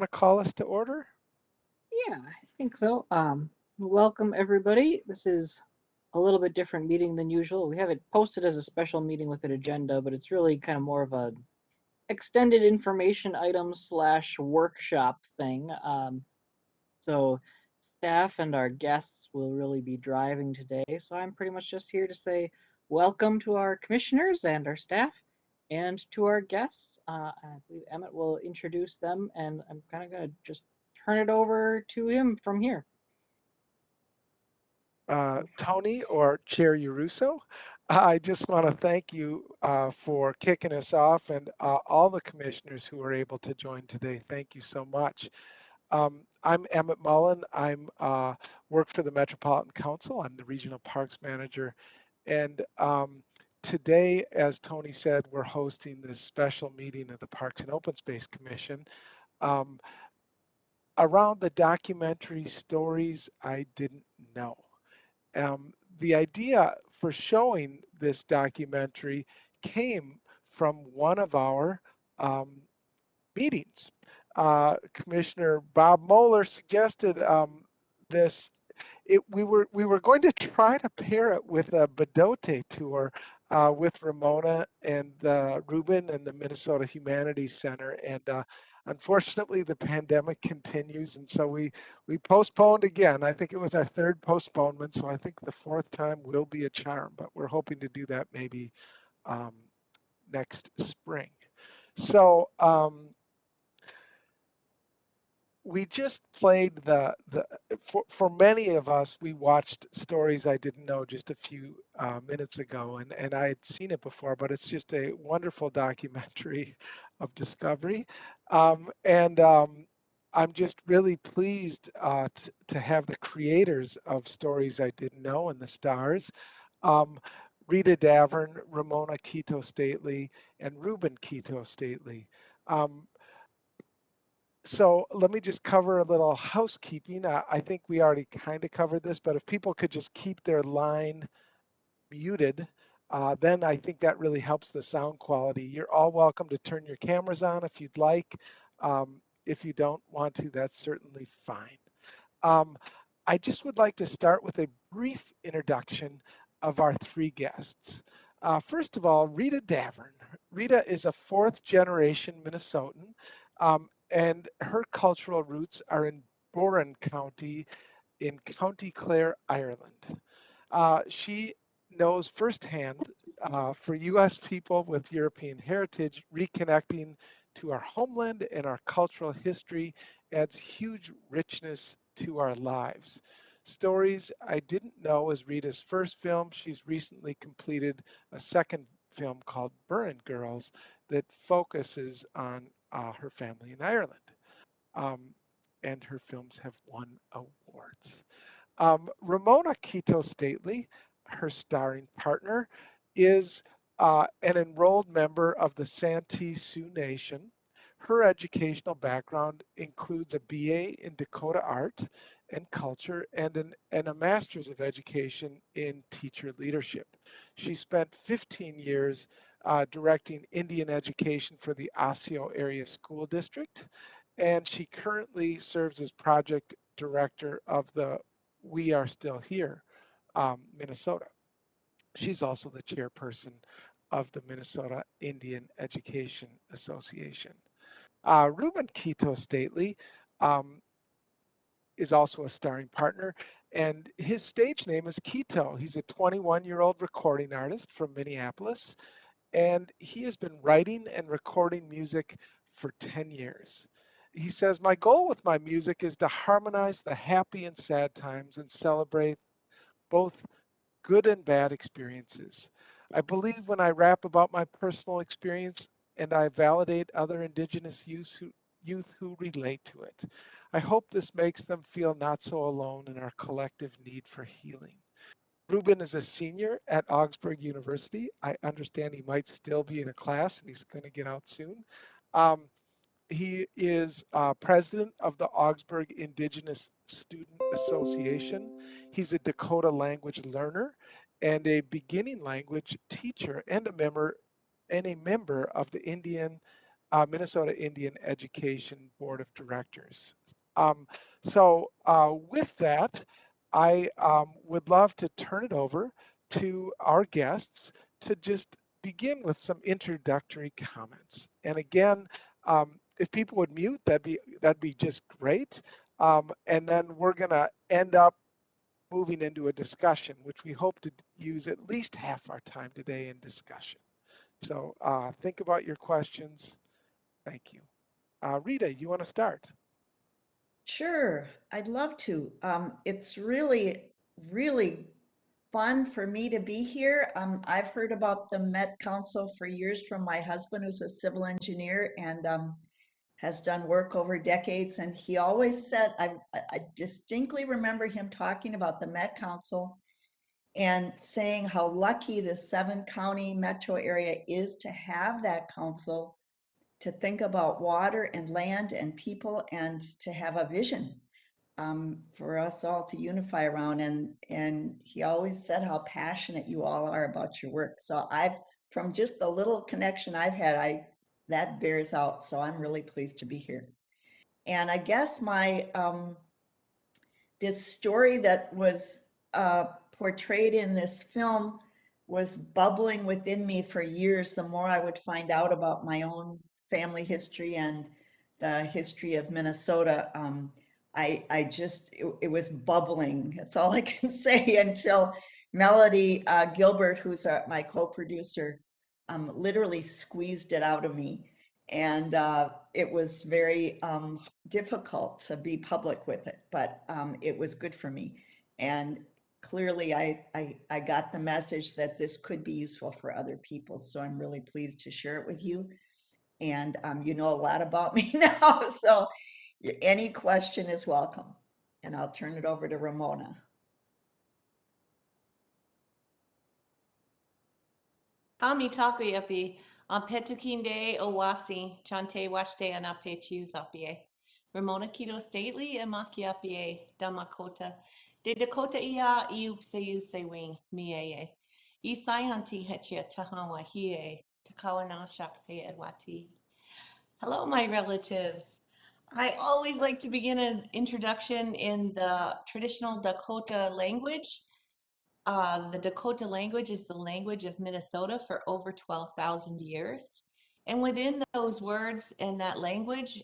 Want to call us to order? Yeah, I think so. Welcome everybody. This is a little bit different meeting than usual. We have it posted as a special meeting with an agenda, but it's really kind of more of a extended information item slash workshop thing. So staff and our guests will really be driving today. So I'm pretty much just here to say welcome to our commissioners and our staff and to our guests. I believe Emmett will introduce them, and I'm kind of going to just turn it over to him from here. Tony or Chair Uruso. I just want to thank you for kicking us off and all the commissioners who were able to join today. Thank you so much. I'm Emmett Mullen. I'm work for the Metropolitan Council. I'm the Regional Parks Manager. And today, as Tony said, we're hosting this special meeting of the Parks and Open Space Commission um, around the documentary Stories I Didn't Know. The idea for showing this documentary came from one of our um, meetings. Commissioner Bob Moeller suggested this. We were going to try to pair it with a Bedote tour with Ramona and Reuben and the Minnesota Humanities Center, and unfortunately the pandemic continues, and so we postponed again. I think it was our third postponement, so I think the fourth time will be a charm. But we're hoping to do that maybe um, next spring. So. We just played the for many of us, we watched Stories I Didn't Know just a few minutes ago, and I had seen it before, but it's just a wonderful documentary of discovery. And I'm just really pleased to have the creators of Stories I Didn't Know and the stars, um, Rita Davern, Ramona Kitto Stately, and Reuben Kitto Stately. Um, so let me just cover a little housekeeping. I think we already kind of covered this, but if people could just keep their line muted, then I think that really helps the sound quality. You're all welcome to turn your cameras on if you'd like. If you don't want to, that's certainly fine. Um, I just would like to start with a brief introduction of our three guests. First of all, Rita Davern. Rita is a fourth generation Minnesotan, and her cultural roots are in Boren County in County Clare, Ireland. She knows firsthand for US people with European heritage, reconnecting to our homeland and our cultural history adds huge richness to our lives. Stories I Didn't Know is Rita's first film. She's recently completed a second film called Burren Girls that focuses on her family in Ireland. Um, and her films have won awards. Ramona Quito Stately, her starring partner, is an enrolled member of the Santee Sioux Nation. Her educational background includes a BA in Dakota Art and Culture and a Master's of Education in Teacher Leadership. She spent 15 years directing Indian education for the Osseo Area School District, and she currently serves as project director of the We Are Still Here, Minnesota. She's also the chairperson of the Minnesota Indian Education Association. Reuben Quito Stately um, is also a starring partner, and his stage name is Kitto. He's a 21-year-old recording artist from Minneapolis, and he has been writing and recording music for 10 years. He says, my goal with my music is to harmonize the happy and sad times and celebrate both good and bad experiences. I believe when I rap about my personal experience and I validate other Indigenous youth who relate to it. I hope this makes them feel not so alone in our collective need for healing. Reuben is a senior at Augsburg University. I understand he might still be in a class and he's going to get out soon. Um, he is president of the Augsburg Indigenous Student Association. He's a Dakota language learner and a beginning language teacher and a member of the Indian Minnesota Indian Education Board of Directors. So with that, I would love to turn it over to our guests to just begin with some introductory comments. And again, if people would mute, that'd be just great. And then we're going to end up moving into a discussion, which we hope to use at least half our time today in discussion. So think about your questions. Thank you. Rita, you want to start? Sure, I'd love to. It's really, really fun for me to be here. I've heard about the Met Council for years from my husband, who's a civil engineer and has done work over decades. And he always said, I distinctly remember him talking about the Met Council and saying how lucky the 7-county metro area is to have that council to think about water and land and people and to have a vision for us all to unify around. And he always said how passionate you all are about your work. So I've, from just the little connection I've had, that bears out. So I'm really pleased to be here. And I guess my this story that was portrayed in this film was bubbling within me for years. The more I would find out about my own family history and the history of Minnesota, I just, it was bubbling. That's all I can say until Melody Gilbert, who's my co-producer, literally squeezed it out of me. And it was very difficult to be public with it, but it was good for me. And clearly I got the message that this could be useful for other people. So I'm really pleased to share it with you. And you know a lot about me now, so any question is welcome. And I'll turn it over to Ramona. Ami taku yapi, petukinde owasi, chante washte anape chius apie. Ramona Kitto Stately and Makiapie, Damakota, de Dakota ia iupse se wing, mieye. Isayanti hechia tahawa hie, takawana shakpe edwati. Hello, my relatives. I always like to begin an introduction in the traditional Dakota language. The Dakota language is the language of Minnesota for over 12,000 years. And within those words and that language,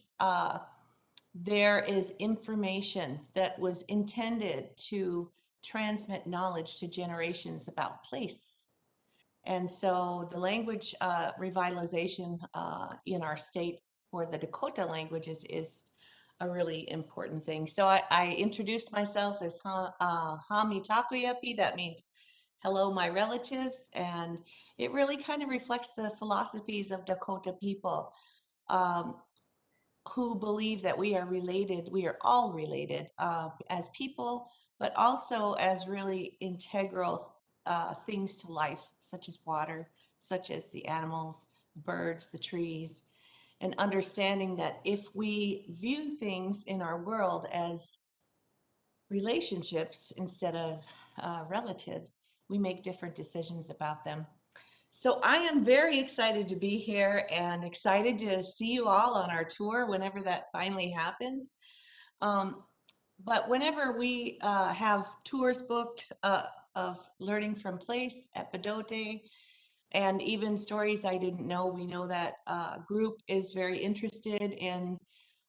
there is information that was intended to transmit knowledge to generations about place. And so the language revitalization in our state for the Dakota languages is a really important thing. So I introduced myself as Hami Takuyapi. That means hello, my relatives. And it really kind of reflects the philosophies of Dakota people um, who believe that we are related. We are all related as people, but also as really integral things to life, such as water, such as the animals, birds, the trees, and understanding that if we view things in our world as relationships instead of relatives, we make different decisions about them. So I am very excited to be here and excited to see you all on our tour whenever that finally happens. Um, but whenever we have tours booked of learning from place at Bedote, and even stories I didn't know, we know that group is very interested in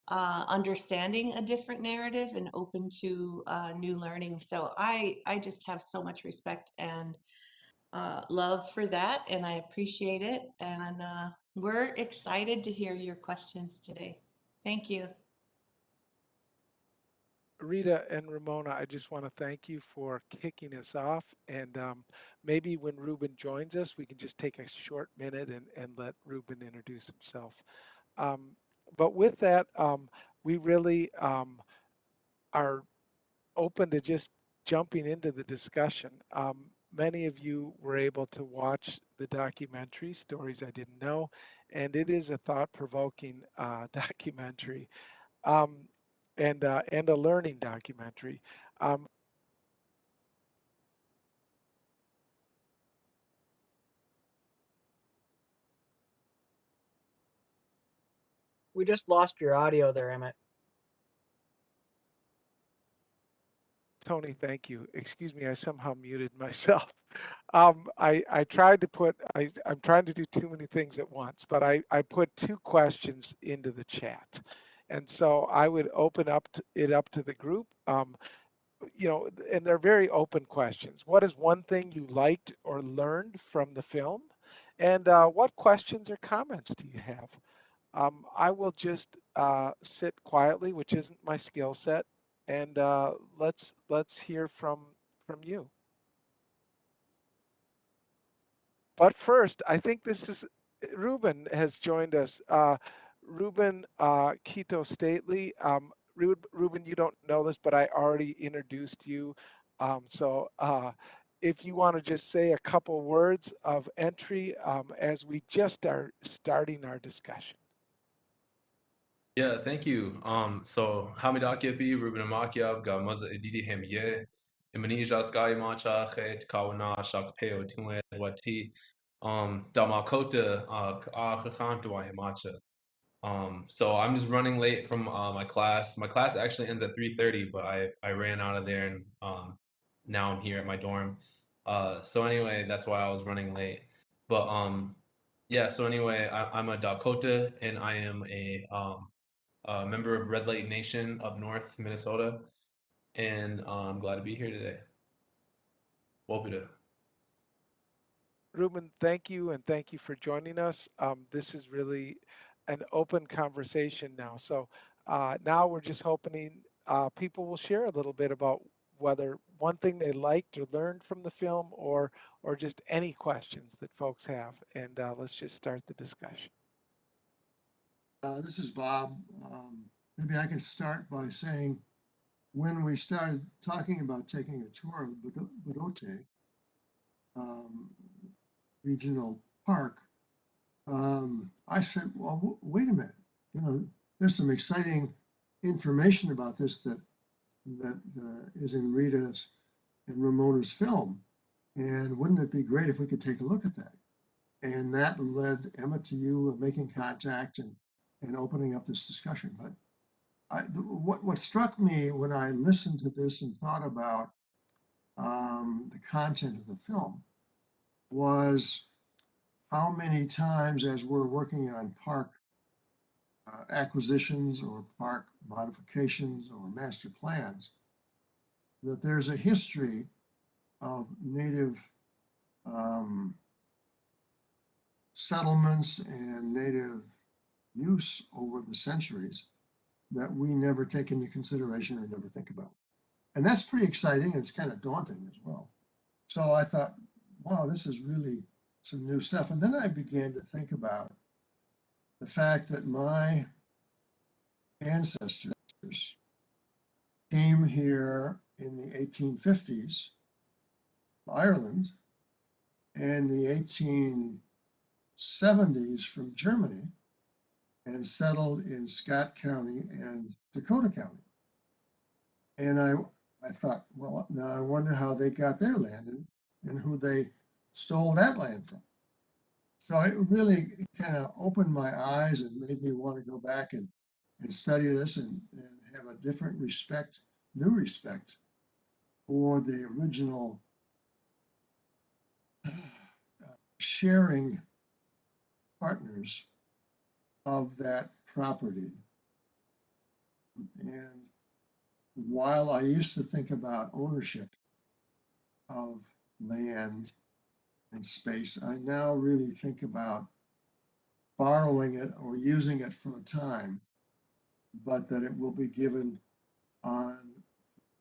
understanding a different narrative and open to new learning. So I just have so much respect and love for that, and I appreciate it. And we're excited to hear your questions today. Thank you. Rita and Ramona, I just want to thank you for kicking us off. And maybe when Reuben joins us, we can just take a short minute and let Reuben introduce himself. Um, but with that, we really are open to just jumping into the discussion. Many of you were able to watch the documentary, Stories I Didn't Know, and it is a thought-provoking documentary um, and a learning documentary. Um, We just lost your audio there, Emmett. Tony, thank you. Excuse me, I somehow muted myself. I tried to put, I'm trying to do too many things at once, but I put two questions into the chat. And so I would open it up to the group. And they're very open questions. What is one thing you liked or learned from the film? And what questions or comments do you have? I will just sit quietly, which isn't my skill set, and let's hear from you. But first, I think this is Reuben has joined us. Reuben Kitto Stately. Reuben, you don't know this, but I already introduced you. So if you want to just say a couple words of entry as we just are starting our discussion. Yeah, thank you. So Hamidaki Bi, Reuben Amakia, Gamaza Edidi Hemiye, Imanija Sky Macha, Het Kawana, Shakpeo, Tune, Wati, Damakota, Kakhantua Hemacha. So I'm just running late from my class. My class actually ends at 3:30, but I ran out of there and now I'm here at my dorm. So anyway, that's why I was running late. But yeah, so anyway, I'm a Dakota and I am a member of Red Lake Nation up north, Minnesota, and I'm glad to be here today. Wopida. Reuben, thank you, and thank you for joining us. This is really an open conversation now. So now we're just hoping people will share a little bit about whether one thing they liked or learned from the film, or just any questions that folks have. And let's just start the discussion. This is Bob. Maybe I can start by saying when we started talking about taking a tour of Bagote Regional Park, I said, well, wait a minute. There's some exciting information about this that is in Rita's and Ramona's film. And wouldn't it be great if we could take a look at that? And that led Emma to you making contact and opening up this discussion. But what struck me when I listened to this and thought about the content of the film was how many times, as we're working on park acquisitions or park modifications or master plans, that there's a history of native settlements and native use over the centuries that we never take into consideration or never think about. And that's pretty exciting. It's kind of daunting as well. So I thought, wow, this is really some new stuff. And then I began to think about the fact that my ancestors came here in the 1850s, Ireland, and the 1870s from Germany, and settled in Scott County and Dakota County. And I thought, well, now I wonder how they got their land and who they stole that land from. So it really kind of opened my eyes and made me want to go back and study this and have a different respect, new respect for the original sharing partners of that property. And while I used to think about ownership of land and space, I now really think about borrowing it or using it for a time, but that it will be given on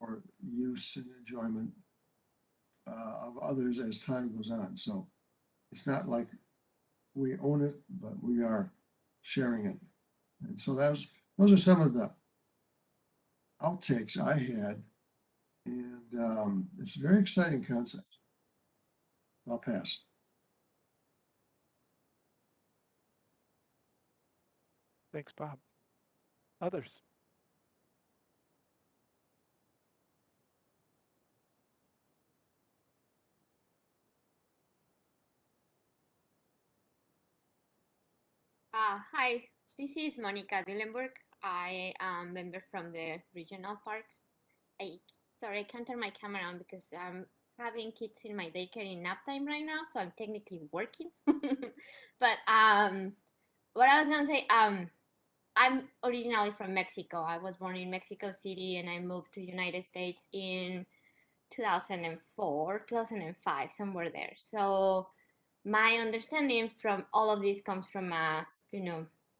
for use and enjoyment of others as time goes on. So it's not like we own it, but we are sharing it. And so those are some of the outtakes I had. And it's a very exciting concept. I'll pass. Thanks, Bob. Others? Hi. This is Monica Dillenburg. I am member from the regional parks. Sorry, I can't turn my camera on because I'm having kids in my daycare in nap time right now, so I'm technically working. But what I was gonna say, I'm originally from Mexico. I was born in Mexico City, and I moved to United States in 2004, 2005, somewhere there. So my understanding from all of this comes from a,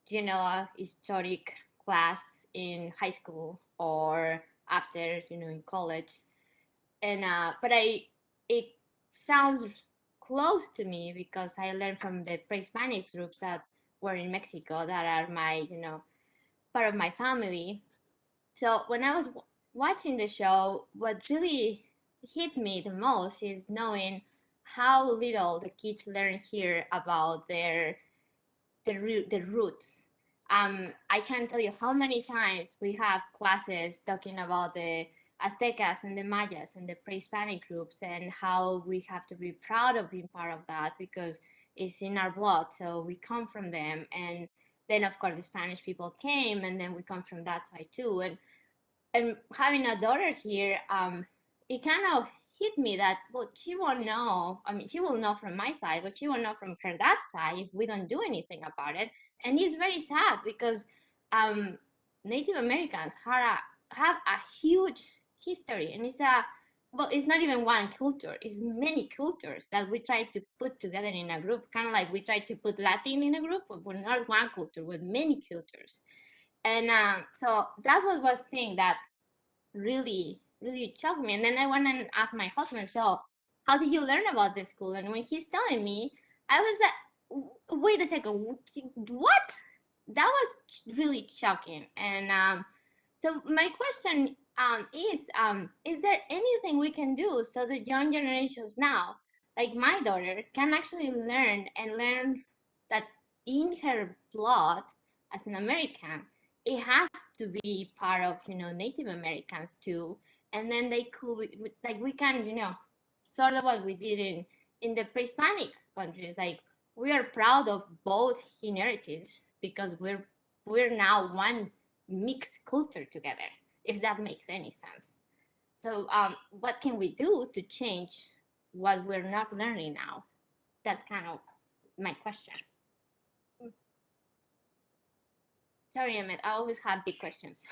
general historic class in high school or after, in college. And but it sounds close to me because I learned from the pre-Hispanic groups that were in Mexico that are my, part of my family. So when I was watching the show, what really hit me the most is knowing how little the kids learn here about the roots. I can't tell you how many times we have classes talking about the Aztecas and the Mayas and the pre-Hispanic groups and how we have to be proud of being part of that because it's in our blood. So we come from them. And then, of course, the Spanish people came, and then we come from that side too. And having a daughter here, it kind of hit me that, well, she won't know. I mean, she will know from my side, but she won't know from her dad's side if we don't do anything about it. And it's very sad because Native Americans have a huge history, and it's not even one culture; it's many cultures that we try to put together in a group. Kind of like we try to put Latin in a group, but we're not one culture with many cultures. And so that was thing that really, really shocked me. And then I went and asked my husband, so how did you learn about this school? And when he's telling me, I was like, wait a second, what? That was really shocking. And so my question is there anything we can do so the young generations now, like my daughter, can actually learn that in her blood as an American, it has to be part of Native Americans too, and then they could like we can sort of what we did in the pre-Hispanic countries, like we are proud of both inheritance because we're now one mixed culture together, if that makes any sense. So what can we do to change what we're not learning now? That's kind of my question. Sorry, Emmett, I always have big questions.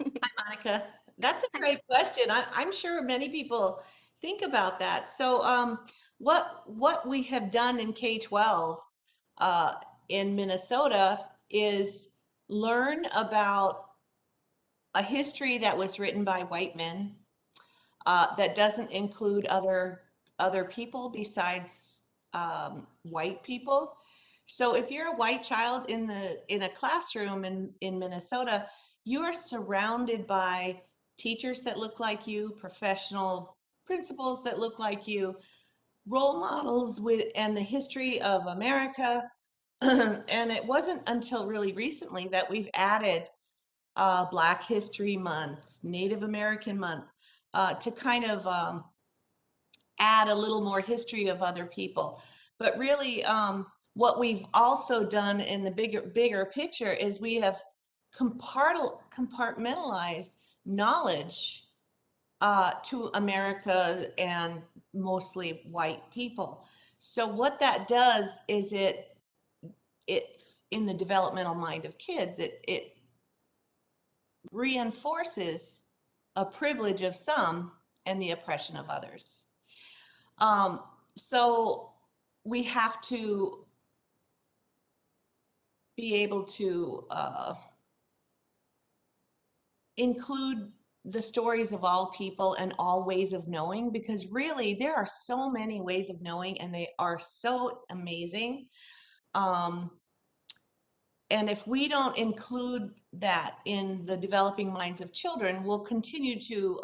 Hi, Monica. That's a great question. I'm sure many people think about that. So, what we have done in K-12 in Minnesota is learn about a history that was written by white men that doesn't include other people besides white people. So if you're a white child in a classroom in Minnesota, you are surrounded by teachers that look like you, professional principals that look like you, role models and the history of America. And it wasn't until really recently that we've added Black History Month, Native American Month, to kind of add a little more history of other people. But really, what we've also done in the bigger picture is we have compartmentalized knowledge to America and mostly white people. So what that does is it's in the developmental mind of kids. It reinforces a privilege of some and the oppression of others. So we have to be able to include the stories of all people and all ways of knowing, because really there are so many ways of knowing and they are so amazing. And if we don't include that in the developing minds of children, we'll continue to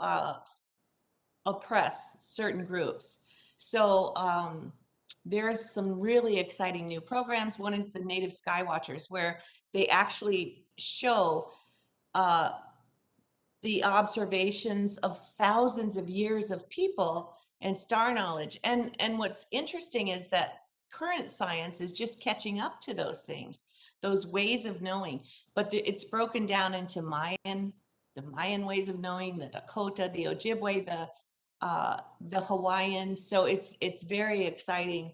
oppress certain groups. So there's some really exciting new programs. One is the Native Skywatchers, where they actually show the observations of thousands of years of people and star knowledge. And what's interesting is that current science is just catching up to those things. those ways of knowing. But it's broken down into the Mayan ways of knowing, the Dakota, the Ojibwe, the Hawaiian. So it's very exciting.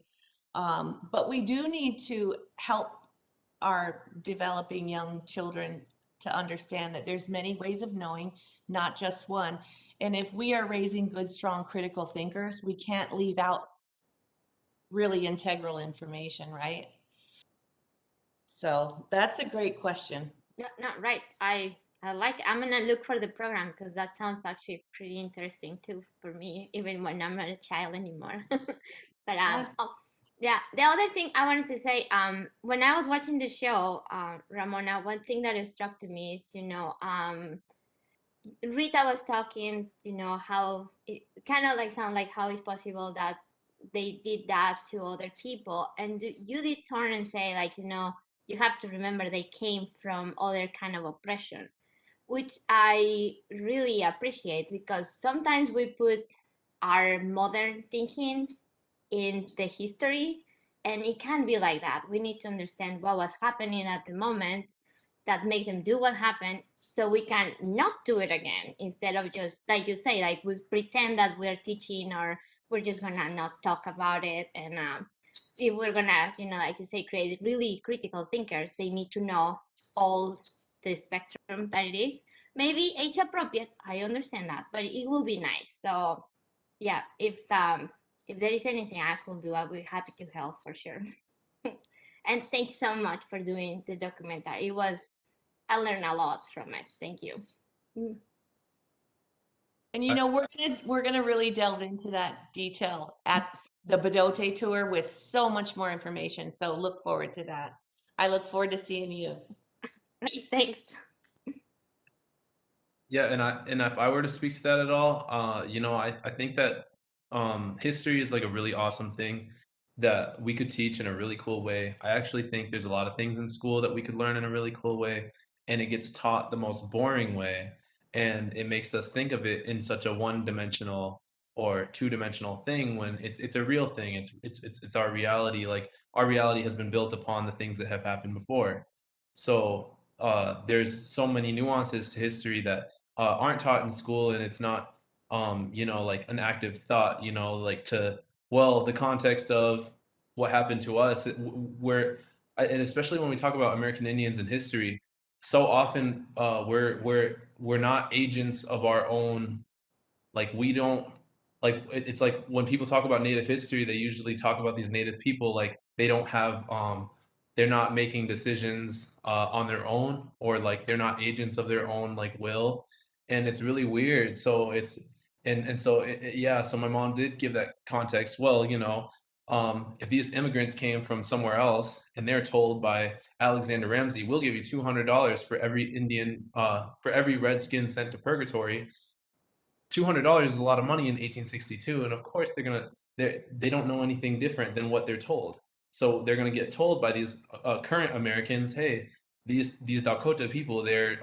But we do need to help our developing young children to understand that there's many ways of knowing, not just one. And if we are raising good, strong, critical thinkers, we can't leave out really integral information, right? So that's a great question. Yeah, no, right. I like. I'm gonna look for the program because that sounds actually pretty interesting too for me, even when I'm not a child anymore. But Yeah. oh yeah, the other thing I wanted to say, when I was watching the show, Ramona, one thing that struck to me is, Rita was talking, how it kind of like sound like how it's possible that they did that to other people, and you did turn and say like, you have to remember they came from other kind of oppression, which I really appreciate because sometimes we put our modern thinking in the history, and it can't be like that. We need to understand what was happening at the moment that made them do what happened so we can not do it again, instead of just like you say, like we pretend that we're teaching, or we're just gonna not talk about it. And if we're gonna, like you say, create really critical thinkers, they need to know all the spectrum that it is. Maybe age appropriate, I understand that, but it will be nice. So yeah, if there is anything I could do, I'll be happy to help for sure. And thanks so much for doing the documentary. I learned a lot from it. Thank you. And we're gonna really delve into that detail at the Bedote tour with so much more information. So look forward to that. I look forward to seeing you. Right, thanks. Yeah, and if I were to speak to that at all, I think that history is like a really awesome thing that we could teach in a really cool way. I actually think there's a lot of things in school that we could learn in a really cool way, and it gets taught the most boring way, and it makes us think of it in such a one-dimensional or two-dimensional thing when it's a real thing. It's our reality. Like our reality has been built upon the things that have happened before. So there's so many nuances to history that aren't taught in school, and it's not like an active thought, like the context of what happened to us, and especially when we talk about American Indians in history, so often we're not agents of our own. Like we don't it's like when people talk about native history, they usually talk about these native people like they don't have they're not making decisions on their own, or like they're not agents of their own like will, and it's really weird. So it's and so yeah, so my mom did give that context. Well, if these immigrants came from somewhere else and they're told by Alexander Ramsey, we'll give you $200 for every for every redskin sent to purgatory. $200 is a lot of money in 1862, and of course they don't know anything different than what they're told. So they're gonna get told by these current Americans, hey, these Dakota people, they're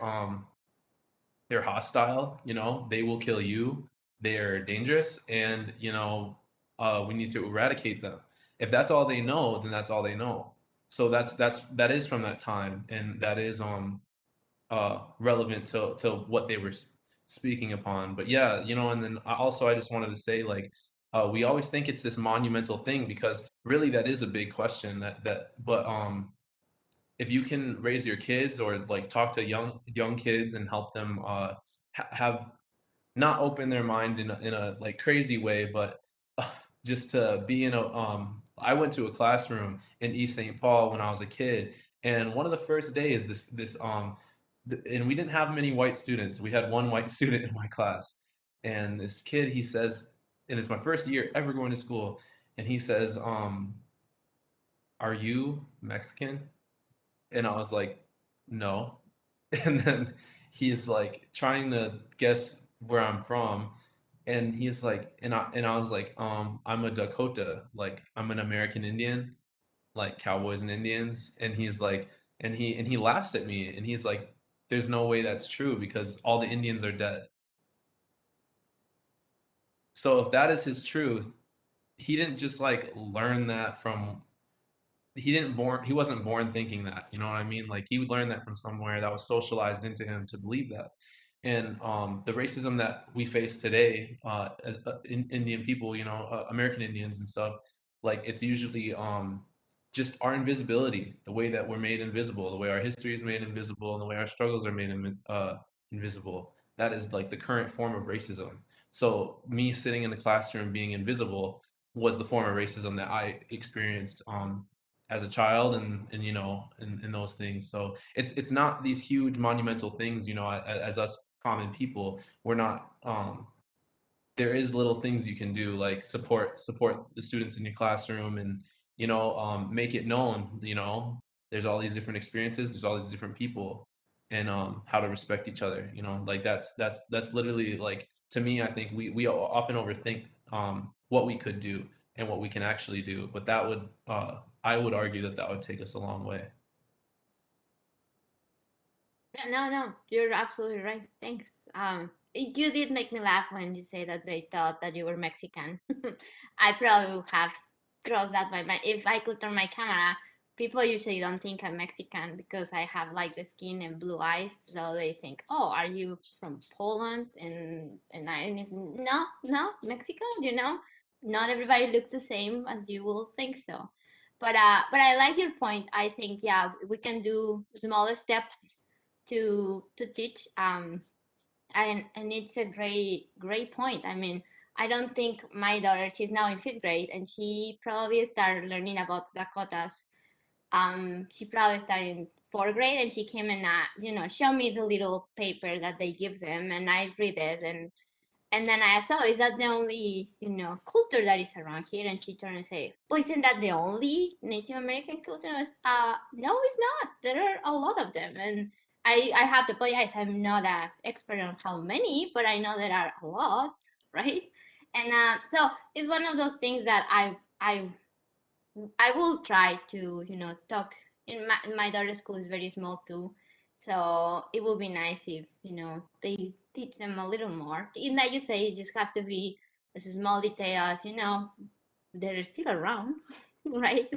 hostile. They will kill you. They're dangerous, and we need to eradicate them. If that's all they know, then that's all they know. So that is from that time, and that is relevant to what they were speaking upon. But yeah, and then I just wanted to say, like, we always think it's this monumental thing because really that is a big question. But if you can raise your kids or like talk to young kids and help them have not open their mind in a like crazy way, but just to be in a I went to a classroom in East St. Paul when I was a kid, and one of the first days and we didn't have many white students. We had one white student in my class, and this kid, he says, and it's my first year ever going to school, and he says, "Are you Mexican?" And I was like, "No." And then he's like trying to guess where I'm from, and he's like, and I was like, I'm a Dakota, like I'm an American Indian, like cowboys and Indians. And he's like, and he laughs at me, and he's like, there's no way that's true because all the Indians are dead. So if that is his truth, he didn't just like learn that from he wasn't born thinking that, you know what I mean? Like he would learn that from somewhere that was socialized into him to believe that. And the racism that we face today, as Indian people, you know, American Indians and stuff, like it's usually just our invisibility, the way that we're made invisible, the way our history is made invisible, and the way our struggles are made invisible. That is like the current form of racism. So me sitting in the classroom being invisible was the form of racism that I experienced as a child, and you know, and those things. So it's not these huge monumental things, you know, as us common people, we're not there is little things you can do, like support the students in your classroom, and you know, make it known, you know, there's all these different experiences, there's all these different people, and how to respect each other, you know, like that's literally, like, to me, I think we often overthink what we could do and what we can actually do, but that would I would argue that that would take us a long way. Yeah, no, you're absolutely right. Thanks. You did make me laugh when you say that they thought that you were Mexican. I probably would have crossed that by mind. If I could turn my camera, people usually don't think I'm Mexican because I have like the skin and blue eyes, so they think, "Oh, are you from Poland?" And I don't even no Mexico. You know, not everybody looks the same as you will think so. But I like your point. I think yeah, we can do smaller steps to teach and it's a great point. I mean, I don't think my daughter, she's now in 5th grade and she probably started learning about Dakotas. She probably started in 4th grade and she came and show me the little paper that they give them and I read it and then I asked, "Oh, is that the only, culture that is around here?" And she turned and say, "Well, isn't that the only Native American culture?" And I was, no, it's not. There are a lot of them. And I have to apologize. I'm not an expert on how many, but I know there are a lot, right? And so it's one of those things that I will try to, talk. In my daughter's school is very small too, so it will be nice if they teach them a little more. In that you say you just have to be as small detail as they're still around, right?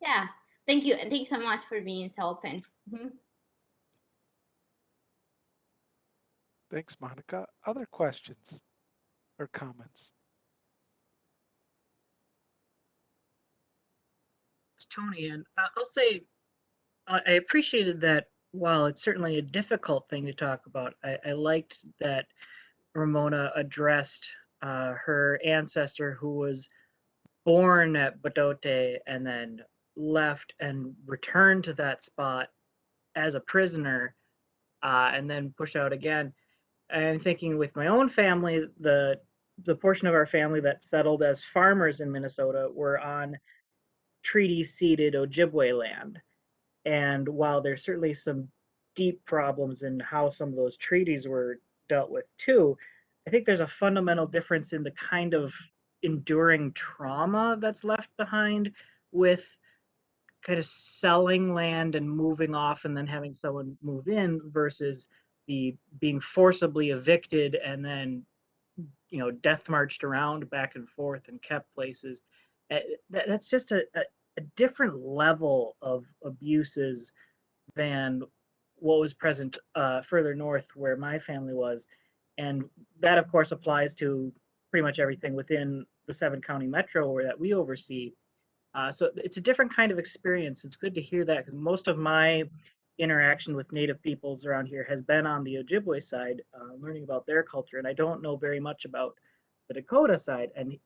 Yeah. Thank you, and thank you so much for being so open. Mhm. Thanks, Monica. Other questions or comments? It's Tony, and I'll say I appreciated that. While it's certainly a difficult thing to talk about, I liked that Ramona addressed her ancestor who was born at Badote and then left and returned to that spot as a prisoner and then pushed out again. And thinking with my own family, the portion of our family that settled as farmers in Minnesota were on treaty ceded Ojibwe land. And while there's certainly some deep problems in how some of those treaties were dealt with too, I think there's a fundamental difference in the kind of enduring trauma that's left behind with kind of selling land and moving off and then having someone move in versus the being forcibly evicted and then death marched around back and forth and kept places. That's just a different level of abuses than what was present further north where my family was. And that, of course, applies to pretty much everything within the 7-county metro or that we oversee. So it's a different kind of experience. It's good to hear that because most of my interaction with Native peoples around here has been on the Ojibwe side, learning about their culture. And I don't know very much about the Dakota side. And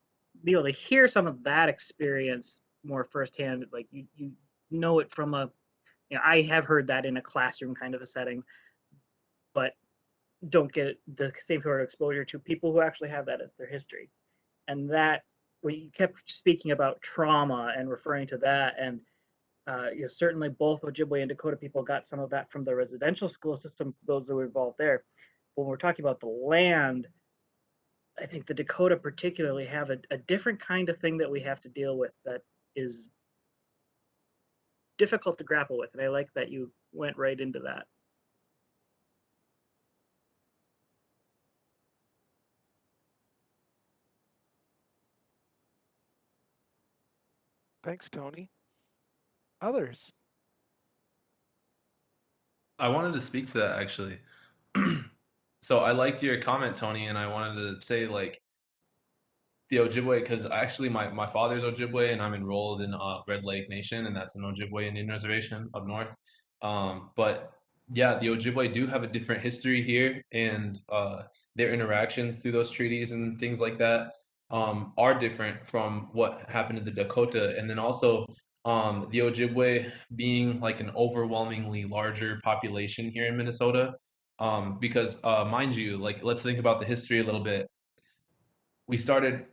be able to hear some of that experience more firsthand, like you know it from I have heard that in a classroom kind of a setting, but don't get the same sort of exposure to people who actually have that as their history. And that, when you kept speaking about trauma and referring to that, and certainly both Ojibwe and Dakota people got some of that from the residential school system, those that were involved there. When we're talking about the land, I think the Dakota particularly have a different kind of thing that we have to deal with that is difficult to grapple with. And I like that you went right into that. Thanks, Tony. others. I wanted to speak to that actually. So I liked your comment, Tony, and I wanted to say like the Ojibwe, because actually my father's Ojibwe and I'm enrolled in Red Lake Nation, and that's an Ojibwe Indian reservation up north. But yeah, the Ojibwe do have a different history here, and their interactions through those treaties and things like that are different from what happened to the Dakota. And then also the Ojibwe being like an overwhelmingly larger population here in Minnesota. Because mind you, like let's think about the history a little bit. We started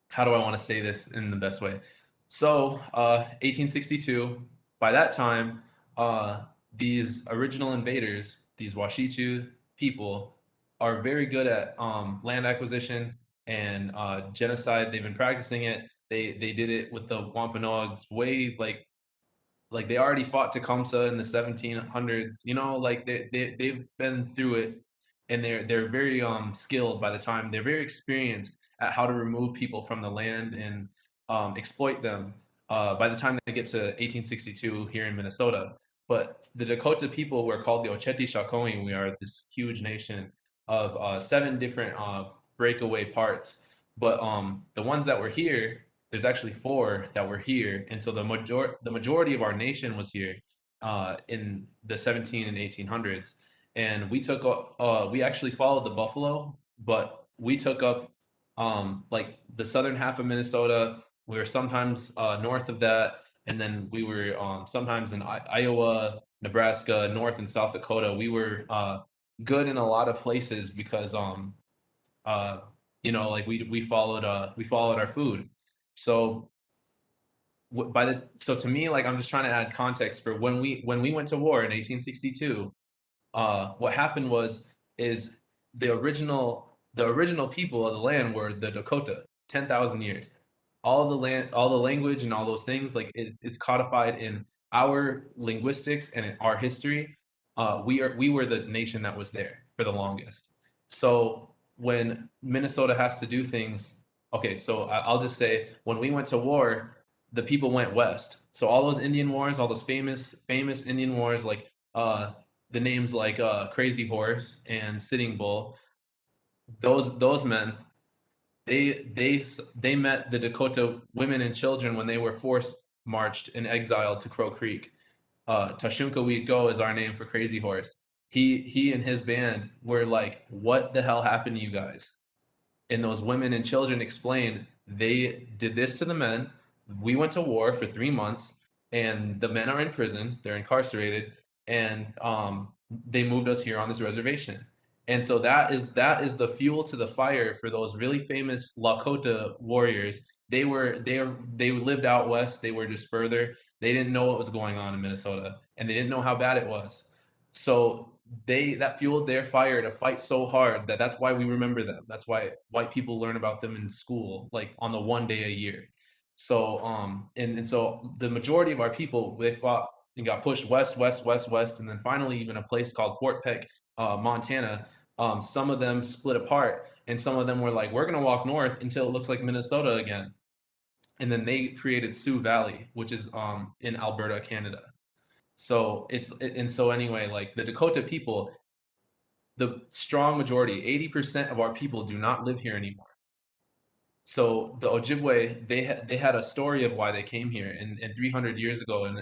how do I want to say this in the best way? So, 1862, by that time, these original invaders, these Washichu people, are very good at land acquisition and genocide. They've been practicing it. They did it with the Wampanoags way like they already fought Tecumseh in the 1700s. You know, like they've been through it, and they're very skilled by the time they're very experienced at how to remove people from the land and exploit them. By the time they get to 1862 here in Minnesota, but the Dakota people were called the Ocheti Shakoi. We are this huge nation of 7 different breakaway parts. But the ones that were here, there's actually 4 that were here, and so the majority of our nation was here in the 17 and 1800s, and we actually followed the buffalo, but we took up like the southern half of Minnesota. We were sometimes north of that, and then we were sometimes in Iowa, Nebraska, North and South Dakota. We were good in a lot of places because uh, like we followed our food. So so to me, like I'm just trying to add context for when we went to war in 1862. What happened is the original people of the land were the Dakota, 10,000 years. All the land, all the language, and all those things, like it's codified in our linguistics and in our history. We were the nation that was there for the longest. So when Minnesota has to do things, okay, so I'll just say when we went to war, the people went west. So all those Indian wars, all those famous Indian wars, like the names like Crazy Horse and Sitting Bull, those men, they met the Dakota women and children when they were forced marched and exiled to Crow Creek. Tashunka We Go is our name for Crazy Horse. He and his band were like, what the hell happened to you guys? And those women and children explained they did this to the men. We went to war for 3 months, and the men are in prison. They're incarcerated, and they moved us here on this reservation. And so that is the fuel to the fire for those really famous Lakota warriors. They lived out west. They were just further. They didn't know what was going on in Minnesota, and they didn't know how bad it was. So that fueled their fire to fight so hard that's why we remember them. That's why white people learn about them in school, like on the one day a year. So and so the majority of our people, they fought and got pushed west, west, west, west, and then finally even a place called Fort Peck, Montana. Some of them split apart, and some of them were like, we're gonna walk north until it looks like Minnesota again. And then they created Sioux Valley, which is in Alberta, Canada. So and so anyway, like the Dakota people, the strong majority, 80% of our people do not live here anymore. So the Ojibwe, they had a story of why they came here and 300 years ago, and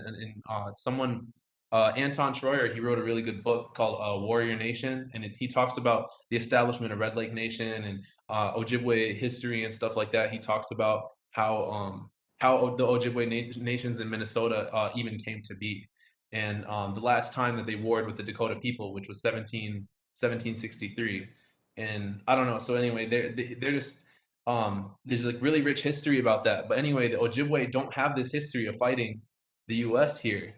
someone Anton Schroyer, he wrote a really good book called Warrior Nation, and he talks about the establishment of Red Lake Nation and Ojibwe history and stuff like that. He talks about how the Ojibwe nations in Minnesota even came to be, and the last time that they warred with the Dakota people, which was 1763, and I don't know. So anyway, they're just there's like really rich history about that. But anyway, the Ojibwe don't have this history of fighting the U.S. here,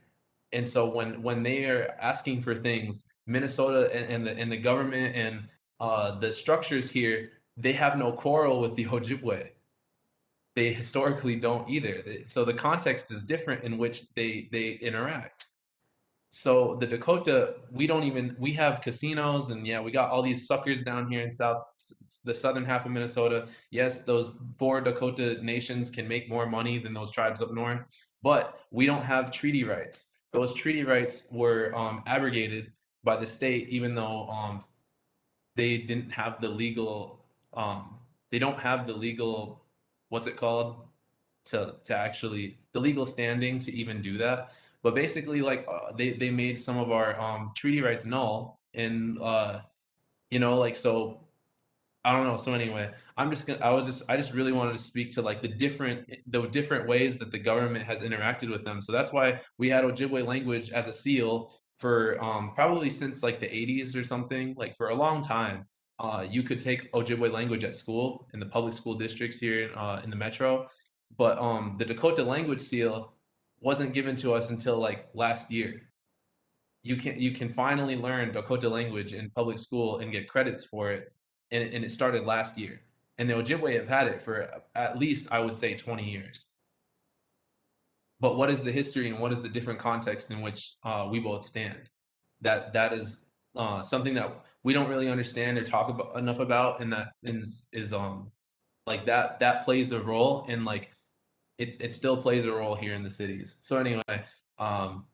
and so when they are asking for things, Minnesota and the government and the structures here, they have no quarrel with the Ojibwe. They historically don't either. So the context is different in which they interact. So the Dakota, we have casinos, and yeah, we got all these suckers down here in the southern half of Minnesota. Yes, those 4 Dakota nations can make more money than those tribes up north, but we don't have treaty rights. Those treaty rights were abrogated by the state, even though they didn't have the legal they don't have the legal, what's it called, to actually the legal standing to even do that. But basically, like they made some of our treaty rights null, and like, so I don't know. So anyway, I just really wanted to speak to like the different ways that the government has interacted with them. So that's why we had Ojibwe language as a seal for probably since like the 80s or something. Like for a long time, you could take Ojibwe language at school in the public school districts here in the metro, but the Dakota language seal wasn't given to us until like last year. You can finally learn Dakota language in public school and get credits for it, and it started last year. And the Ojibwe have had it for at least, I would say, 20 years. But what is the history and what is the different context in which we both stand? That is something that we don't really understand or talk about enough about, and that is like that plays a role, and like it still plays a role here in the cities. So anyway,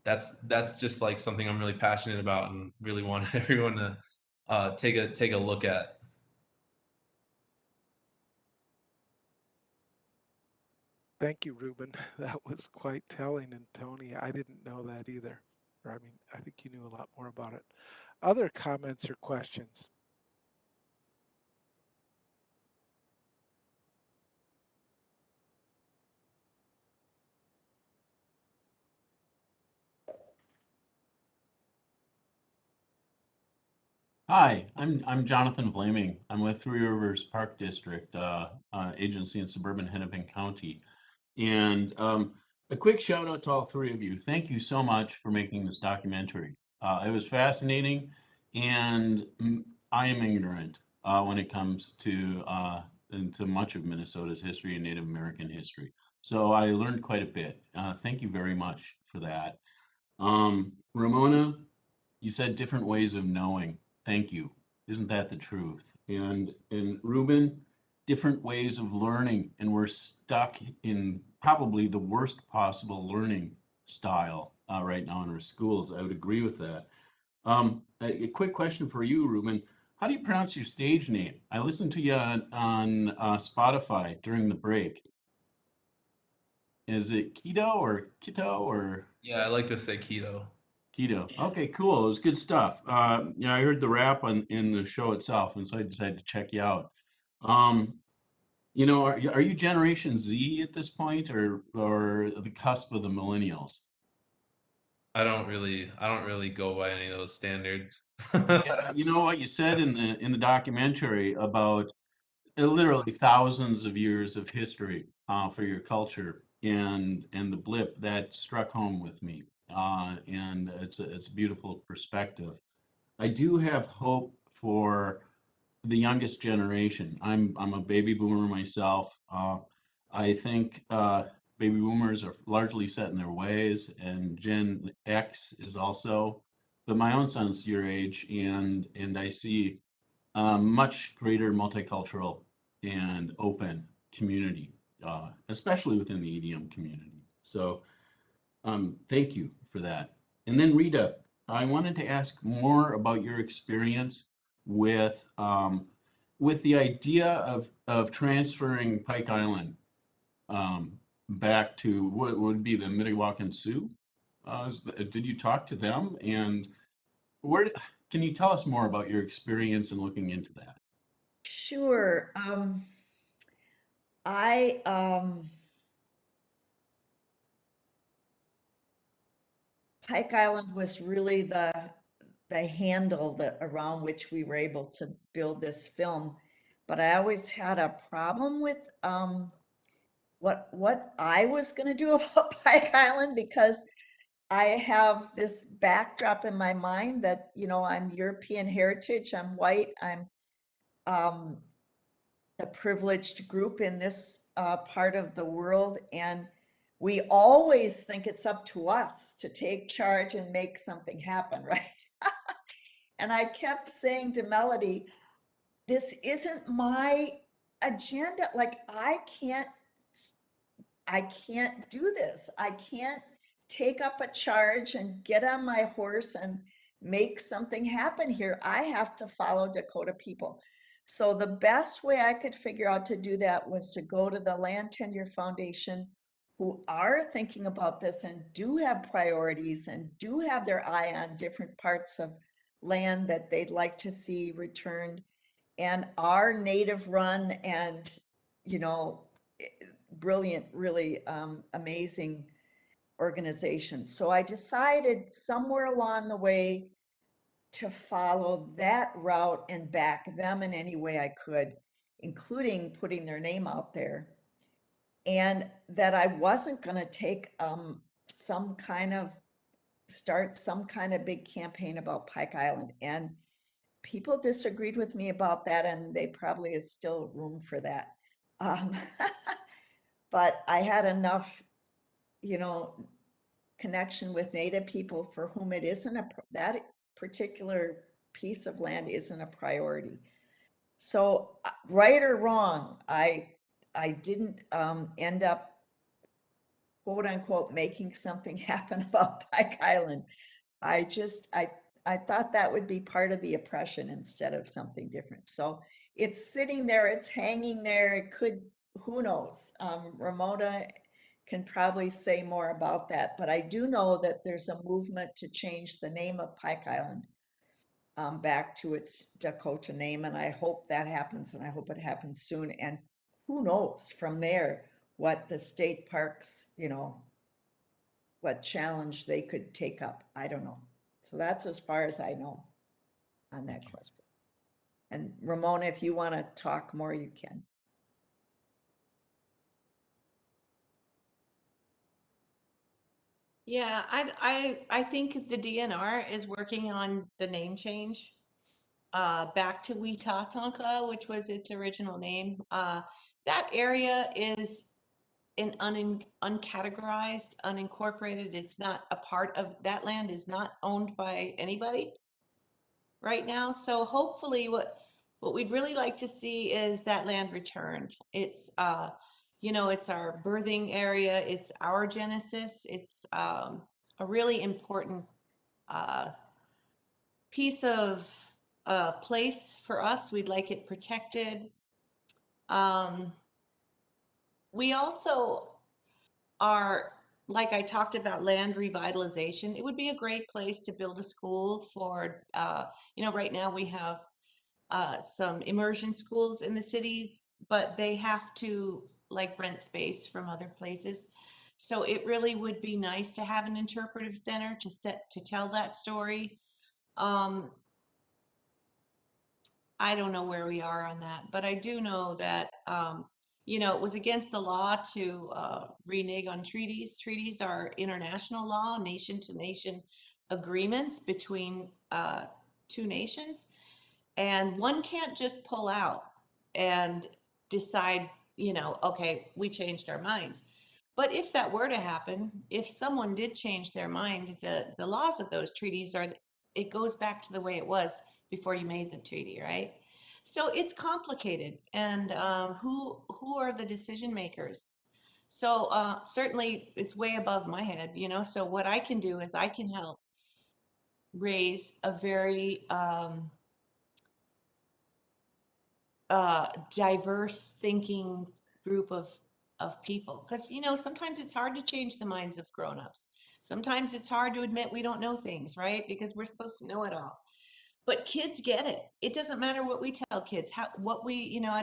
that's just like something I'm really passionate about and really want everyone to take a look at. Thank you, Reuben. That was quite telling. And Tony, I didn't know that either. Or I mean, I think you knew a lot more about it. Other comments or questions? Hi, I'm Jonathan Fleming. I'm with Three Rivers Park District agency in suburban Hennepin County. And a quick shout out to all three of you. Thank you so much for making this documentary. It was fascinating, and I am ignorant when it comes to into much of Minnesota's history and Native American history. So I learned quite a bit. Thank you very much for that. Ramona, you said different ways of knowing. Thank you. Isn't that the truth? And Reuben, different ways of learning, and we're stuck in probably the worst possible learning style right now in our schools. I would agree with that. A quick question for you, Reuben. How do you pronounce your stage name? I listened to you on Spotify during the break. Is it Keto or Kitto or? Yeah, I like to say keto. Keto. Okay, cool. It was good stuff. Yeah, I heard the rap in the show itself, and so I decided to check you out. Um, are you Generation Z at this point, or the cusp of the millennials? I don't really go by any of those standards. Yeah, you know what you said in the documentary about literally thousands of years of history for your culture and the blip that struck home with me. And it's a beautiful perspective. I do have hope for the youngest generation. I'm a baby boomer myself. I think baby boomers are largely set in their ways, and Gen X is also. But my own son's your age, and I see a much greater multicultural and open community, especially within the EDM community. So thank you for that. And then Rita, I wanted to ask more about your experience with with the idea of transferring Pike Island back to what would be the Mdewakan Sioux. Did you talk to them? And where can you tell us more about your experience in looking into that? Sure. I Pike Island was really the handle that around which we were able to build this film, but I always had a problem with what I was going to do about Pike Island, because I have this backdrop in my mind that, I'm European heritage, I'm white, I'm um, a privileged group in this part of the world, and we always think it's up to us to take charge and make something happen, right? And I kept saying to Melody, this isn't my agenda. Like, I can't I can't do this. I can't take up a charge and get on my horse and make something happen here. I have to follow Dakota people. So the best way I could figure out to do that was to go to the Land Tenure Foundation, who are thinking about this and do have priorities and do have their eye on different parts of land that they'd like to see returned, and are native run and, you know, brilliant, really amazing organization. So I decided somewhere along the way to follow that route and back them in any way I could, including putting their name out there. And that I wasn't going to take some kind of start some kind of big campaign about Pike Island. And people disagreed with me about that, and they probably is still room for that. Um, but I had enough, you know, connection with Native people for whom it isn't that particular piece of land isn't a priority. So, right or wrong, I didn't end up quote unquote making something happen about Pike Island. I just I thought that would be part of the oppression instead of something different. So it's sitting there, it's hanging there. It could, who knows? Ramona can probably say more about that, but I do know that there's a movement to change the name of Pike Island back to its Dakota name, and I hope that happens, and I hope it happens soon. And who knows from there what the state parks, you know, what challenge they could take up. I don't know. So that's as far as I know on that question. And Ramona, if you want to talk more, you can. Yeah, I think the DNR is working on the name change back to Weta Tonka, which was its original name. That area is an uncategorized, unincorporated. It's not a part of that land is not owned by anybody right now. So hopefully what we'd really like to see is that land returned. It's you know, it's our birthing area, it's our genesis, it's a really important piece of place for us. We'd like it protected. Um, we also are, like I talked about, land revitalization. It would be a great place to build a school for, you know, right now we have some immersion schools in the cities, but they have to like rent space from other places. So it really would be nice to have an interpretive center to tell that story. Um, I don't know where we are on that, but I do know that you know, it was against the law to renege on treaties. Treaties are international law, nation to nation agreements between two nations. And one can't just pull out and decide, you know, okay, we changed our minds. But if that were to happen, if someone did change their mind, the laws of those treaties are, it goes back to the way it was before you made the treaty, right? So it's complicated, and who are the decision makers? So certainly it's way above my head, you know. So what I can do is I can help raise a very diverse thinking group of people, because you know sometimes it's hard to change the minds of grown-ups. Sometimes it's hard to admit we don't know things, right? Because we're supposed to know it all. But kids get it. It doesn't matter what we tell kids, how what we, you know,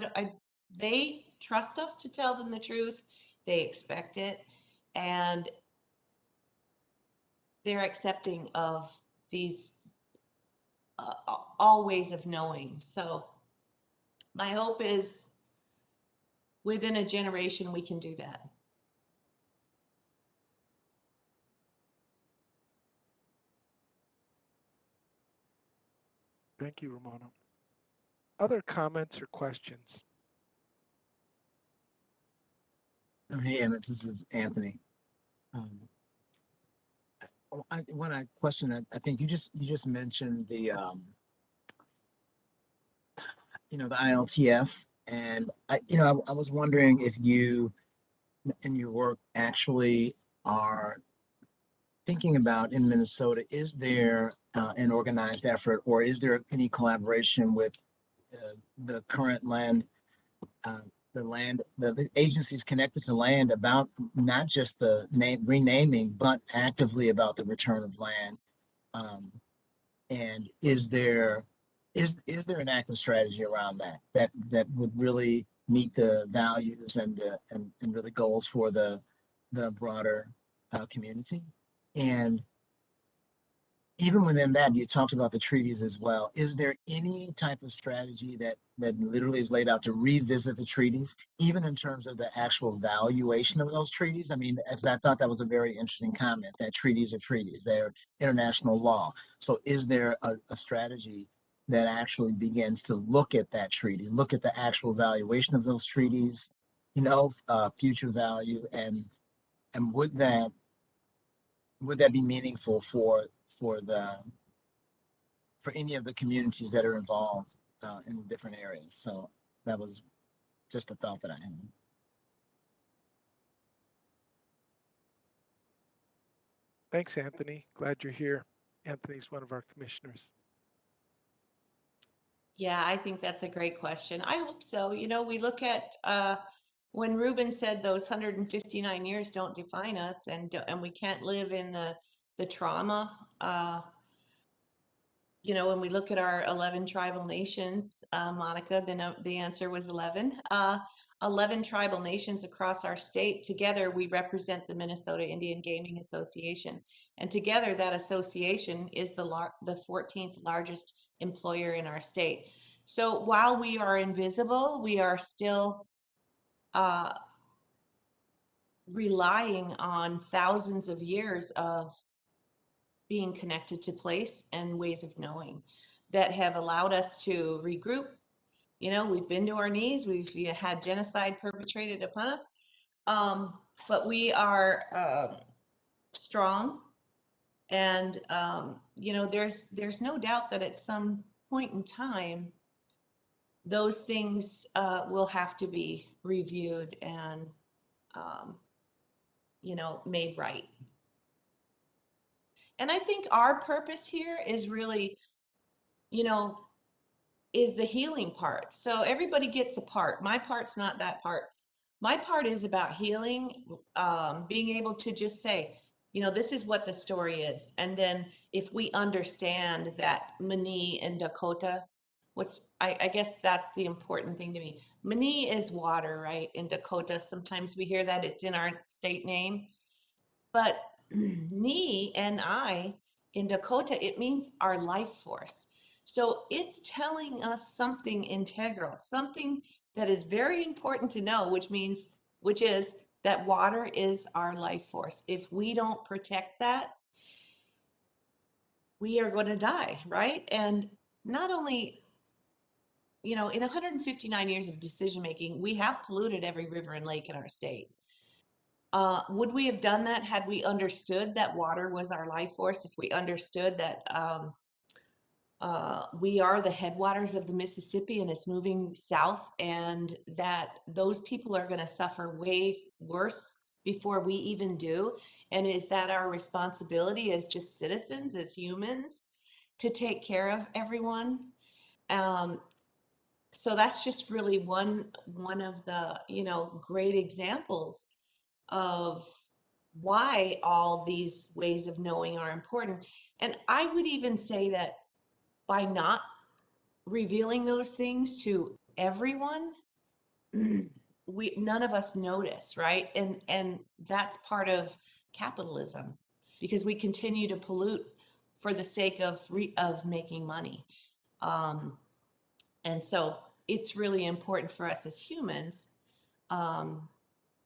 they trust us to tell them the truth. They expect it, and they're accepting of these all ways of knowing. So my hope is within a generation we can do that. Thank you, Ramona. Other comments or questions? Hey, Emmett, this is Anthony. When I question, I think you just mentioned the the ILTF, and I was wondering if you in your work actually are thinking about in Minnesota? Is there an organized effort, or is there any collaboration with the current land, the agencies connected to land, about not just the renaming, but actively about the return of land? And is there an active strategy around that would really meet the values and really goals for the broader community? And even within that, you talked about the treaties as well. Is there any type of strategy that literally is laid out to revisit the treaties, even in terms of the actual valuation of those treaties? I mean, as I thought that was a very interesting comment, that treaties are treaties, they're international law. So is there a strategy that actually begins to look at that treaty, look at the actual valuation of those treaties, future value, and would that be meaningful for any of the communities that are involved in different areas? So that was just a thought that I had. Thanks, Anthony. Glad you're here. Anthony's one of our commissioners. Yeah, I think that's a great question. I hope so. We look at when Reuben said those 159 years don't define us, and we can't live in the trauma. When we look at our 11 tribal nations, Monica, then the answer was 11. 11 tribal nations across our state. Together, we represent the Minnesota Indian Gaming Association. And together, that association is the 14th largest employer in our state. So while we are invisible, we are still relying on thousands of years of being connected to place and ways of knowing that have allowed us to regroup. We've been to our knees, we've had genocide perpetrated upon us, but we are strong. And, there's no doubt that at some point in time, those things will have to be reviewed and, made right. And I think our purpose here is really, is the healing part. So everybody gets a part. My part's not that part. My part is about healing, being able to just say, this is what the story is. And then if we understand that Mani and Dakota, I guess that's the important thing to me. Mani is water, right? In Dakota, sometimes we hear that it's in our state name. But Ni, N-I, in Dakota, it means our life force. So it's telling us something integral, something that is very important to know, which is that water is our life force. If we don't protect that, we are going to die, right? And not only, in 159 years of decision making, we have polluted every river and lake in our state. Would we have done that had we understood that water was our life force? If we understood that we are the headwaters of the Mississippi and it's moving south, and that those people are going to suffer way worse before we even do? And is that our responsibility as just citizens, as humans, to take care of everyone? So that's just really one of the great examples of why all these ways of knowing are important. And I would even say that by not revealing those things to everyone, none of us notice, right? And that's part of capitalism, because we continue to pollute for the sake of making money. And so it's really important for us as humans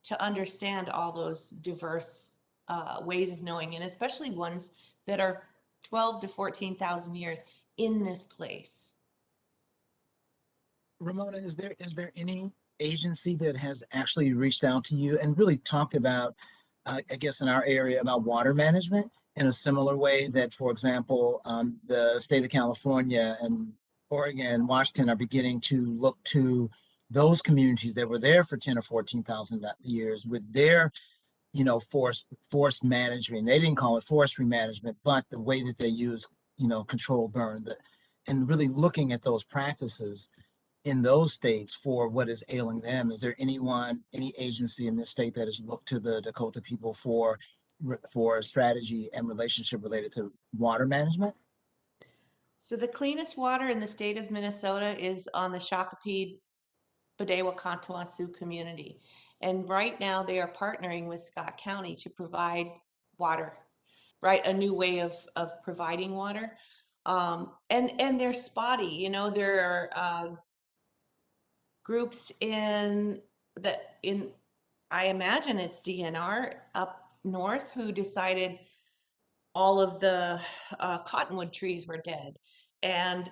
to understand all those diverse ways of knowing, and especially ones that are 12 to 14,000 years in this place. Ramona, is there any agency that has actually reached out to you and really talked about, I guess in our area, about water management in a similar way that, for example, the state of California and Oregon, Washington are beginning to look to those communities that were there for 10 or 14,000 years with their, forest management. They didn't call it forestry management, but the way that they use, controlled burn, and really looking at those practices in those states for what is ailing them. Is there any agency in this state that has looked to the Dakota people for strategy and relationship related to water management? So the cleanest water in the state of Minnesota is on the Shakopee Badewa Sioux community. And right now they are partnering with Scott County to provide water, right? A new way of providing water. And they're spotty, there are groups I imagine it's DNR up north who decided all of the cottonwood trees were dead. And,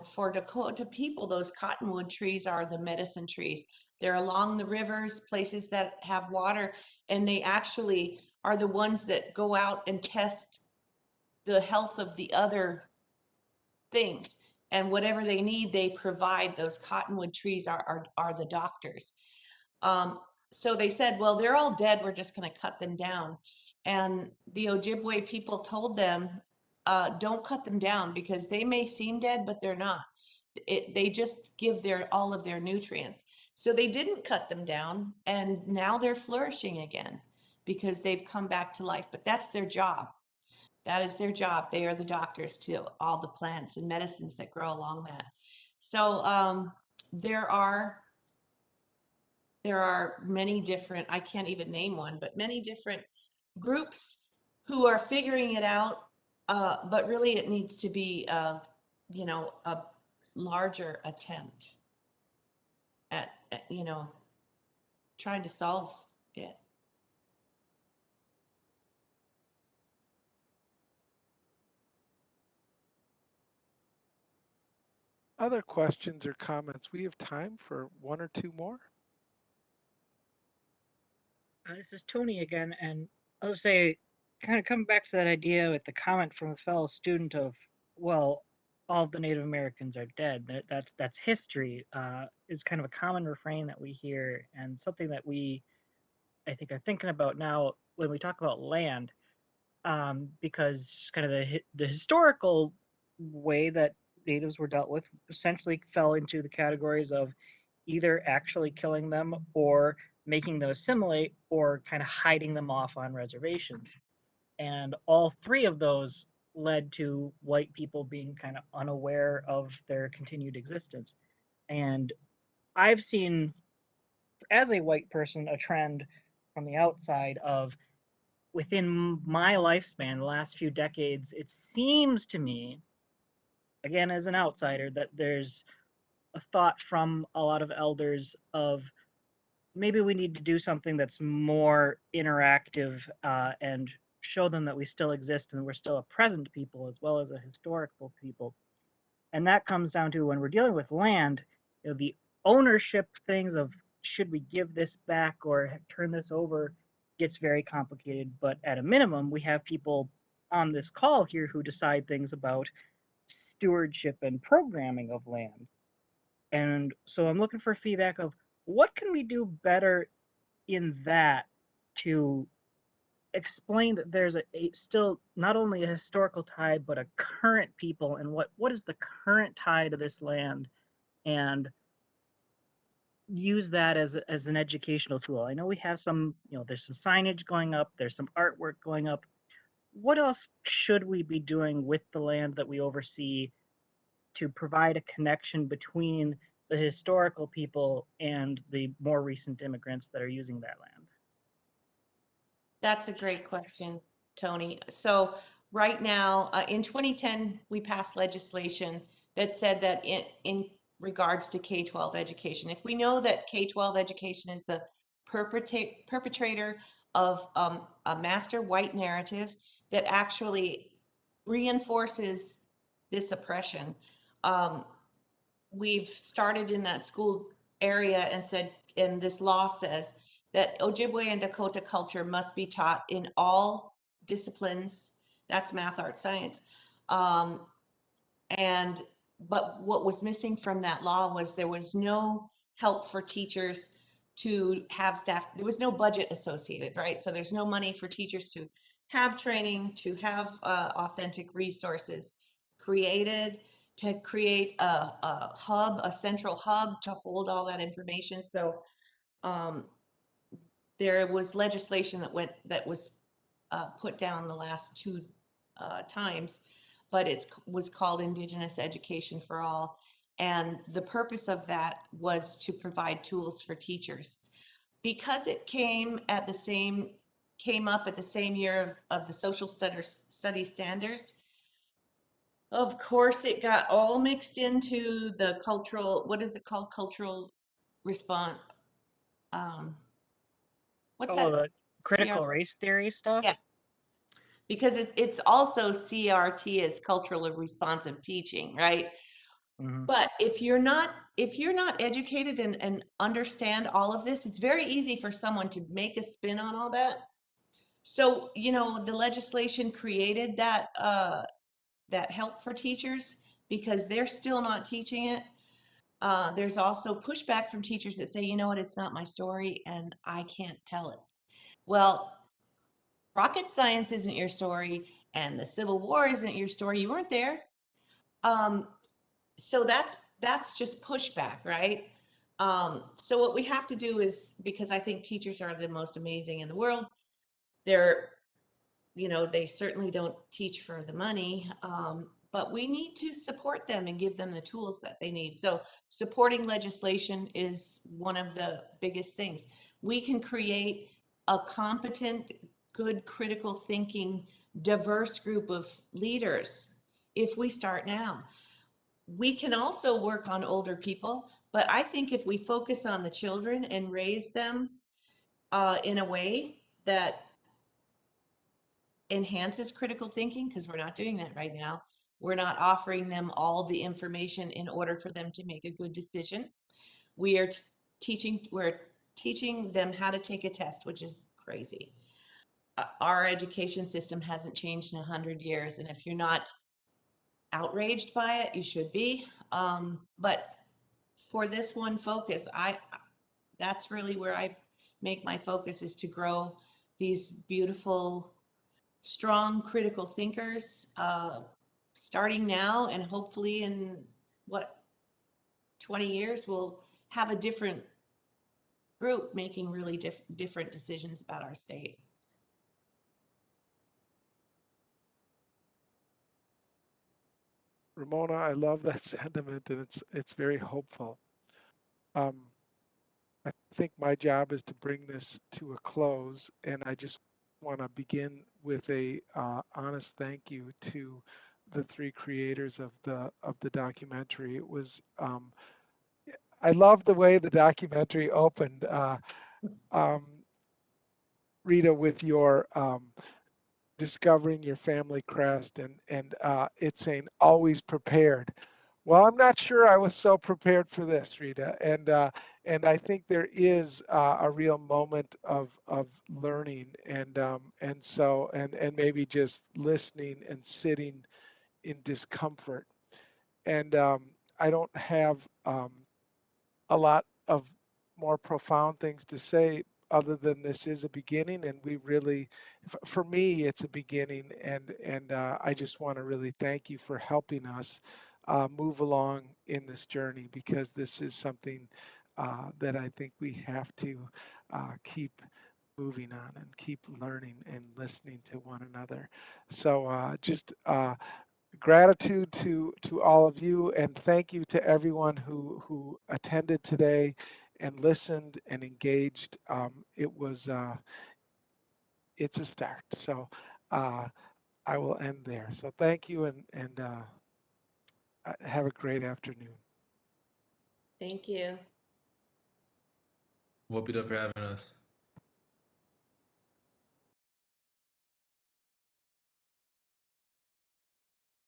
for Dakota people, those cottonwood trees are the medicine trees. They're along the rivers, places that have water, and they actually are the ones that go out and test the health of the other things. And whatever they need, they provide. Those cottonwood trees are the doctors. So they said, well, they're all dead. We're just going to cut them down. And the Ojibwe people told them, don't cut them down because they may seem dead, but they're not. They just give all of their nutrients. So they didn't cut them down, and now they're flourishing again because they've come back to life. But that's their job. That is their job. They are the doctors to all the plants and medicines that grow along that. So there are many different, I can't even name one, but many different groups who are figuring it out. But really it needs to be, a larger attempt at trying to solve it. Other questions or comments? We have time for one or two more. This is Tony again, and I'll say, kind of coming back to that idea with the comment from a fellow student of, well, all of the Native Americans are dead. That's history. Is kind of a common refrain that we hear, and something that we, I think, are thinking about now when we talk about land, because kind of the historical way that natives were dealt with essentially fell into the categories of either actually killing them or making them assimilate or kind of hiding them off on reservations. And all three of those led to white people being kind of unaware of their continued existence. And I've seen, as a white person, a trend from the outside of within my lifespan, the last few decades, it seems to me, again, as an outsider, that there's a thought from a lot of elders of maybe we need to do something that's more interactive and show them that we still exist and we're still a present people as well as a historical people. And that comes down to when we're dealing with land, the ownership things of should we give this back or turn this over gets very complicated. But at a minimum, we have people on this call here who decide things about stewardship and programming of land. And so I'm looking for feedback of what can we do better in that to explain that there's a still not only a historical tie but a current people, and what is the current tie to this land, and use that as an educational tool. I know we have some, there's some signage going up, there's some artwork going up. What else should we be doing with the land that we oversee to provide a connection between the historical people and the more recent immigrants that are using that land? That's a great question, Tony. So right now, in 2010, we passed legislation that said that in regards to K-12 education, if we know that K-12 education is the perpetrator of a master white narrative that actually reinforces this oppression, we've started in that school area and said, and this law says that Ojibwe and Dakota culture must be taught in all disciplines. That's math, art, science. But what was missing from that law was there was no help for teachers to have staff. There was no budget associated, right? So there's no money for teachers to have training, to have authentic resources created, to create a hub, a central hub to hold all that information. So there was legislation that was put down the last two times, but it was called Indigenous Education for All. And the purpose of that was to provide tools for teachers. Because it came up at the same year of the social study standards, of course, it got all mixed into the cultural, what is it called? Cultural response. What's Oh, that? the critical race theory stuff? Yes. Because it's also CRT as culturally responsive teaching, right? Mhm. But if you're not educated and understand all of this, it's very easy for someone to make a spin on all that. So, the legislation created that that help for teachers because they're still not teaching it. There's also pushback from teachers that say, you know what, it's not my story and I can't tell it. Well, rocket science isn't your story and the Civil War isn't your story. You weren't there. So that's just pushback, right? So what we have to do is, because I think teachers are the most amazing in the world, they're, they certainly don't teach for the money, but we need to support them and give them the tools that they need. So supporting legislation is one of the biggest things. We can create a competent, good, critical thinking, diverse group of leaders if we start now. We can also work on older people, but I think if we focus on the children and raise them in a way that enhances critical thinking, because we're not doing that right now. We're not offering them all the information in order for them to make a good decision. We are teaching them how to take a test, which is crazy. Our education system hasn't changed in 100 years, and if you're not outraged by it, you should be. But for this one focus, that's really where I make my focus, is to grow these beautiful, strong, critical thinkers, starting now, and hopefully in 20 years, we'll have a different group making really different decisions about our state. Ramona, I love that sentiment, and it's very hopeful. I think my job is to bring this to a close, and I just want to begin with a honest thank you to the three creators of the documentary. It was I love the way the documentary opened. Um, Rita, with your discovering your family crest, and it's saying always prepared. Well, I'm not sure I was so prepared for this, Rita, and I think there is a real moment of learning, and maybe just listening and sitting in discomfort. And I don't have a lot of more profound things to say other than this is a beginning, and we really, for me, it's a beginning, and I just want to really thank you for helping us move along in this journey, because this is something that I think we have to keep moving on and keep learning and listening to one another. So just gratitude to all of you, and thank you to everyone who attended today and listened and engaged. It's a start. So I will end there. So thank you, and have a great afternoon. Thank you. Whoop it up for having us.